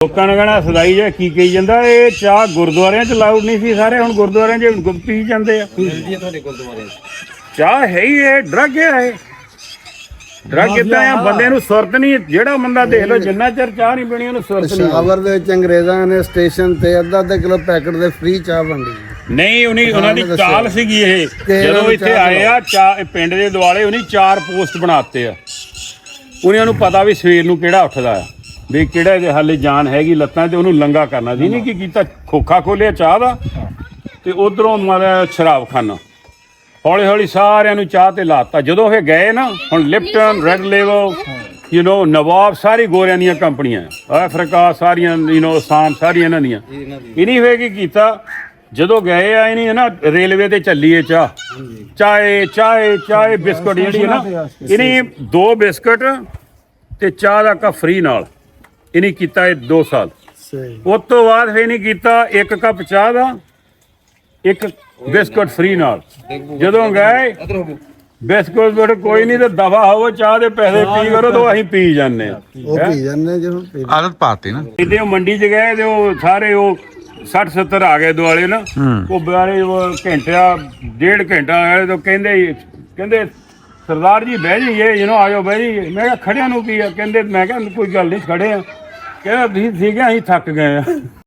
ਲੋਕਾਂ ਨੇ ਕਹਿਣਾ ਸਦਾਈ ਜਿਹਾ ਕੀ ਕਹੀ ਜਾਂਦਾ, ਇਹ ਚਾਹ ਗੁਰਦੁਆਰਿਆਂ 'ਚ ਲਾਊਡ ਨਹੀਂ ਸੀ ਸਾਰੇ, ਹੁਣ ਗੁਰਦੁਆਰਿਆਂ 'ਚ ਪੀ ਜਾਂਦੇ ਆ। ਤੁਹਾਡੇ ਗੁਰਦੁਆਰੇ ਚਾਹ ਹੈ ਹੀ ਇਹ ਡਰਗ ਹੈ, ਇਹ ਡਰਗ ਕਿੱਦਾਂ ਆ, ਬੰਦੇ ਨੂੰ ਸੁਰਤ ਨਹੀਂ। ਜਿਹੜਾ ਬੰਦਾ ਦੇਖ ਲਓ ਜਿੰਨਾ ਚਿਰ ਚਾਹ ਨਹੀਂ ਪੀਣੀ ਉਹਨੂੰ ਸੁਰਤ ਨਹੀਂ। ਸ਼ਾਵਰ ਦੇ ਵਿੱਚ ਅੰਗਰੇਜ਼ਾਂ ਨੇ ਸਟੇਸ਼ਨ ਤੇ ਅੱਧਾ ਕਿਲੋ ਪੈਕਟ ਦੇ ਫ੍ਰੀ ਚਾਹ ਵੰਡੀ। ਨਹੀਂ ਉਹਨਾਂ ਦੀ ਚਾਲ ਸੀਗੀ ਇਹ। ਜਦੋਂ ਇੱਥੇ ਆਏ ਆ ਚਾਹ ਪਿੰਡ ਦੇ ਦੁਆਲੇ ਉਹਨੇ 4 ਪੋਸਟ ਬਣਾਤੇ ਆ। ਉਹਨਾਂ ਨੂੰ ਪਤਾ ਵੀ ਸਵੇਰ ਨੂੰ ਕਿਹੜਾ ਉੱਠਦਾ ਆ, ਵੀ ਕਿਹੜਾ ਇਹਦੇ ਹਾਲੇ ਜਾਨ ਹੈਗੀ ਲੱਤਾਂ ਤੇ, ਉਹਨੂੰ ਲੰਗਾ ਕਰਨਾ ਸੀ। ਨਹੀਂ ਕੀ ਕੀਤਾ, ਖੋਖਾ ਖੋਲਿਆ ਚਾਹ ਦਾ ਤੇ ਉਧਰੋਂ ਮਾਰਿਆ ਸ਼ਰਾਬ ਖਾਨਾ। ਹੌਲੀ ਹੌਲੀ ਸਾਰਿਆਂ ਨੂੰ ਚਾਹ ਤੇ ਲਾਤਾ। ਜਦੋਂ ਇਹ ਗਏ ਨਾ, ਹੁਣ ਲਿਪਟਨ, ਰੈਡ ਲੇਬਲ, ਨਵਾਬ, ਸਾਰੀ ਗੋਰਿਆਂ ਦੀਆਂ ਕੰਪਨੀਆਂ, ਅਫਰੀਕਾ ਸਾਰੀਆਂ, ਆਸਾਮ ਸਾਰੀਆਂ ਇਹਨਾਂ ਦੀਆਂ। ਇਹਨੀ ਹੋਏ ਕੀ ਕੀਤਾ, ਜਦੋਂ ਗਏ ਆ ਇਹਨੀ ਨਾ ਰੇਲਵੇ ਤੇ ਚੱਲੀ ਹੈ ਚਾਹ, ਚਾਏ ਬਿਸਕੁਟ ਜਿਹੜੀ ਹੈ ਨਾ, ਇਹਨੀ 2 ਬਿਸਕੁਟ ਤੇ ਚਾਹ ਦਾ ਕੱਪ ਫ੍ਰੀ ਨਾਲ ਇਹਨੇ ਕੀਤਾ ਇਹ 2 ਸਾਲ। ਉਸ ਤੋਂ ਬਾਅਦ ਫਿਰ ਨਹੀਂ ਕੀਤਾ 1 ਕੱਪ ਚਾਹ ਦਾ 1 ਬਿਸਕੁਟ ਫ੍ਰੀ ਨਾਲ। ਜਦੋਂ ਗਏ ਬਿਸਕੁਟ ਕੋਈ ਨਹੀਂ ਤੇ ਦਫਾ ਹੋਵੋ, ਚਾਹ ਦੇ ਪੈਸੇ ਪੀ ਕਰੋ ਤਾਂ ਅਸੀਂ ਪੀ ਜਾਂਦੇ ਆ। ਉਹ ਪੀ ਜਾਂਦੇ ਜਦੋਂ ਆਦਤ ਪਾਤੀ ਨਾ। ਇਹਦੇ ਮੰਡੀ 'ਚ ਗਏ ਤੇ ਉਹ ਸਾਰੇ ਉਹ 60-70 ਆ ਗਏ ਦੁਆਲੇ ਨਾ, ਉਹ ਬਾਰੇ ਘੰਟਾ 1.5 ਘੰਟਾ ਆਏ ਤਾਂ ਕਹਿੰਦੇ ਸਰਦਾਰ ਜੀ ਬਹਿ ਜਾਈਏ, ਆਜੋ ਬਹਿ ਜਾਈਏ। ਮੈਂ ਕਿਹਾ ਖੜਿਆਂ ਨੂੰ ਕੀ ਆ, ਕਹਿੰਦੇ, ਮੈਂ ਕਿਹਾ ਕੋਈ ਗੱਲ ਨਹੀਂ ਖੜੇ ਆ। ਕਹਿੰਦਾ ਤੁਸੀਂ ਠੀਕ ਹੈ, ਅਸੀਂ ਥੱਕ ਗਏ ਆ।